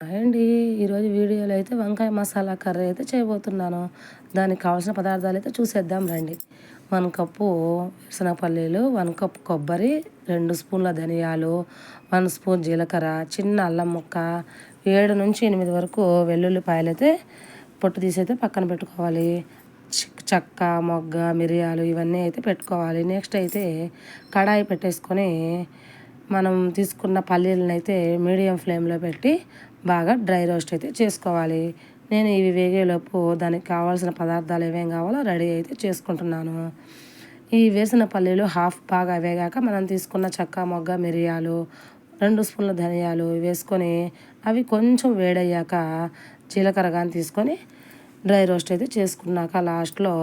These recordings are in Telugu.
హాయ్ అండి. ఈరోజు వీడియోలో అయితే వంకాయ మసాలా కర్రీ అయితే చేయబోతున్నాను. దానికి కావాల్సిన పదార్థాలు అయితే చూసేద్దాం రండి. 1 కప్పు శనగపల్లీలు, 1 కప్ కొబ్బరి, 2 స్పూన్ల ధనియాలు, 1 స్పూన్ జీలకర్ర, చిన్న అల్లం ముక్క, 7 నుంచి 8 వరకు వెల్లుల్లిపాయలు అయితే పొట్టు తీసి అయితే పక్కన పెట్టుకోవాలి. చెక్క, మొగ్గ, మిరియాలు ఇవన్నీ అయితే పెట్టుకోవాలి. నెక్స్ట్ అయితే కడాయి పెట్టేసుకొని మనం తీసుకున్న పల్లీలను అయితే మీడియం ఫ్లేమ్లో పెట్టి బాగా డ్రై రోస్ట్ అయితే చేసుకోవాలి. నేను ఇవి వేగేలోపు దానికి కావాల్సిన పదార్థాలు ఏమేమి కావాలో రెడీ అయితే చేసుకుంటున్నాను. ఈ వేసిన పల్లీలు హాఫ్ బాగా వేగాక మనం తీసుకున్న చెక్క, మొగ్గ, మిరియాలు, 2 స్పూన్ల ధనియాలు వేసుకొని అవి కొంచెం వేడయ్యాక జీలకర్ర కానీ తీసుకొని డ్రై రోస్ట్ అయితే చేసుకున్నాక లాస్ట్లో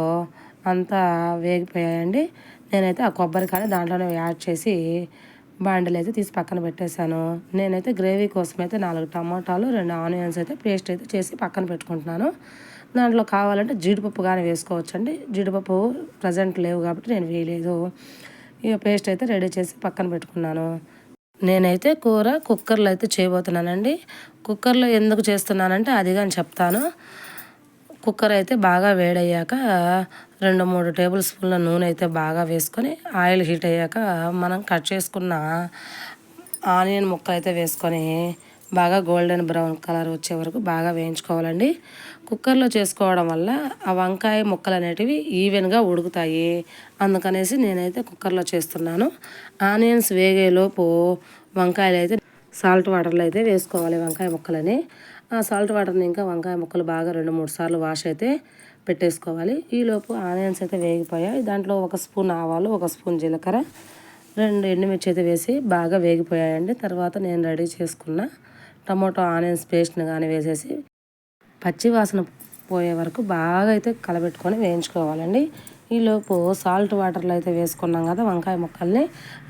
అంతా వేగిపోయాయండి. నేనైతే ఆ కొబ్బరికాయని దాంట్లోనే యాడ్ చేసి బాండిల్ అయితే తీసి పక్కన పెట్టేశాను. నేనైతే గ్రేవీ కోసం అయితే 4 టమాటాలు, 2 ఆనియన్స్ అయితే పేస్ట్ అయితే చేసి పక్కన పెట్టుకుంటున్నాను. దాంట్లో కావాలంటే జీడిపప్పు కానీ వేసుకోవచ్చండి. జీడిపప్పు ప్రజెంట్ లేవు కాబట్టి నేను వేయలేదు. ఇక పేస్ట్ అయితే రెడీ చేసి పక్కన పెట్టుకున్నాను. నేనైతే కూర కుక్కర్లో అయితే చేయబోతున్నానండి. కుక్కర్లో ఎందుకు చేస్తున్నానంటే అది కానీ చెప్తాను. కుక్కర్ అయితే బాగా వేడయ్యాక 2-3 టేబుల్ స్పూన్ల నూనె అయితే బాగా వేసుకొని ఆయిల్ హీట్ అయ్యాక మనం కట్ చేసుకున్న ఆనియన్ ముక్కలు అయితే వేసుకొని బాగా గోల్డెన్ బ్రౌన్ కలర్ వచ్చే వరకు బాగా వేయించుకోవాలండి. కుక్కర్లో చేసుకోవడం వల్ల ఆ వంకాయ ముక్కలు అనేటివి ఈవెన్గా ఉడుకుతాయి. అందుకనేసి నేనైతే కుక్కర్లో చేస్తున్నాను. ఆనియన్స్ వేగేలోపు వంకాయలు అయితే సాల్ట్ వాటర్లో అయితే వేసుకోవాలి వంకాయ ముక్కలని. ఆ సాల్ట్ వాటర్ని ఇంకా వంకాయ ముక్కలు బాగా 2-3 సార్లు వాష్ అయితే పెట్టేసుకోవాలి. ఈలోపు ఆనియన్స్ అయితే వేగిపోయాయి. దాంట్లో 1 స్పూన్ ఆవాలు, 1 స్పూన్ జీలకర్ర, 2 ఎండుమిర్చి అయితే వేసి బాగా వేగిపోయాయండి. తర్వాత నేను రెడీ చేసుకున్న టమాటో ఆనియన్స్ పేస్ట్ని కానీ వేసేసి పచ్చి వాసన పోయే వరకు బాగా అయితే కలబెట్టుకొని వేయించుకోవాలండి. ఈలోపు సాల్ట్ వాటర్లో అయితే వేసుకున్నాం కదా వంకాయ ముక్కల్ని,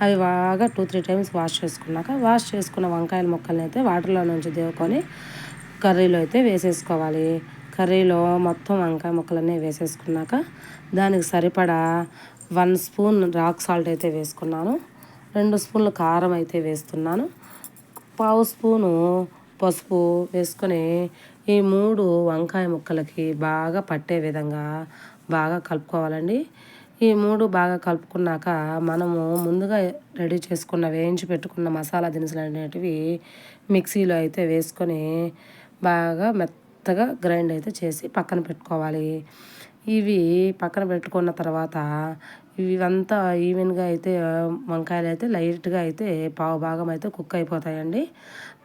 అవి బాగా 2-3 టైమ్స్ వాష్ చేసుకున్నాక వాష్ చేసుకున్న వంకాయల ముక్కల్ని అయితే వాటర్లో నుంచి దేవుకొని కర్రీలో అయితే వేసేసుకోవాలి. కర్రీలో మొత్తం వంకాయ ముక్కలన్నీ వేసేసుకున్నాక దానికి సరిపడా 1 స్పూన్ రాక్ సాల్ట్ అయితే వేసుకున్నాను. 2 స్పూన్ల కారం అయితే వేస్తున్నాను. 1/2 స్పూను పసుపు వేసుకొని ఈ 3 వంకాయ ముక్కలకి బాగా పట్టే విధంగా బాగా కలుపుకోవాలండి. ఈ 3 బాగా కలుపుకున్నాక మనము ముందుగా రెడీ చేసుకున్న వేయించి పెట్టుకున్న మసాలా దినుసులు అనేటివి మిక్సీలో అయితే వేసుకొని బాగా మెత్తగా గ్రైండ్ అయితే చేసి పక్కన పెట్టుకోవాలి. ఇవి పక్కన పెట్టుకున్న తర్వాత ఇవంతా ఈవెన్గా అయితే వంకాయలు అయితే లైట్గా అయితే పావు భాగం అయితే కుక్ అయిపోతాయండి.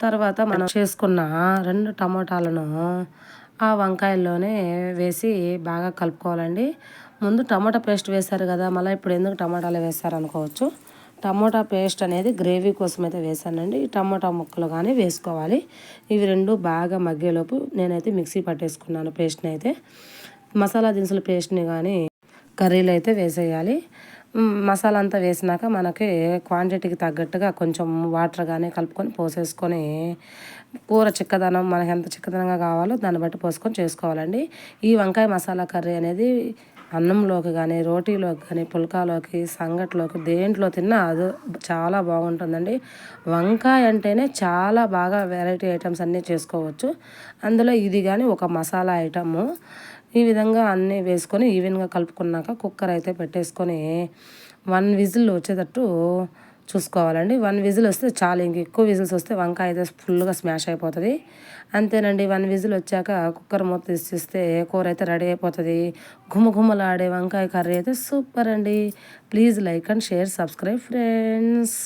తర్వాత మనం చేసుకున్న 2 టమాటాలను ఆ వంకాయల్లోనే వేసి బాగా కలుపుకోవాలండి. ముందు టమాటా పేస్ట్ వేశారు కదా, మళ్ళీ ఇప్పుడు ఎందుకు టమాటాలు వేస్తారు అనుకోవచ్చు. టమాటా పేస్ట్ అనేది గ్రేవీ కోసం అయితే వేసానండి. టమాటా ముక్కలు కానీ వేసుకోవాలి. ఇవి 2 బాగా మగ్గేలోపు నేనైతే మిక్సీ పట్టేసుకున్నాను పేస్ట్ని అయితే. మసాలా దినుసుల పేస్ట్ని కానీ కర్రీలో అయితే వేసేయాలి. మసాలా అంతా వేసినాక మనకి క్వాంటిటీకి తగ్గట్టుగా కొంచెం వాటర్ కానీ కలుపుకొని పోసేసుకొని కూర చిక్కదనం మనకి ఎంత చిక్కదనంగా కావాలో దాన్ని బట్టి పోసుకొని చేసుకోవాలండి. ఈ వంకాయ మసాలా కర్రీ అనేది అన్నంలోకి కానీ, రోటీలోకి కానీ, పుల్కాలోకి, సంగట్లోకి దేంట్లో తిన్నా అది చాలా బాగుంటుందండి. వంకాయ అంటేనే చాలా బాగా వెరైటీ ఐటమ్స్ అన్నీ చేసుకోవచ్చు. అందులో ఇది కానీ ఒక మసాలా ఐటము. ఈ విధంగా అన్నీ వేసుకొని ఈవెన్గా కలుపుకున్నాక కుక్కర్ అయితే పెట్టేసుకొని 1 విజిల్ వచ్చేటట్టు చూసుకోవాలండి. 1 విజిల్ వస్తే చాలు. ఇంక ఎక్కువ విజిల్స్ వస్తే వంకాయ అయితే ఫుల్గా స్మాష్ అయిపోతుంది. అంతేనండి. 1 విజిల్ వచ్చాక కుక్కర్ మూత తీసేస్తే కూర అయితే రెడీ అయిపోతుంది. ఘుమఘుమలాడే వంకాయ కర్రీ అయితే సూపర్ అండి. Please like and share, subscribe friends.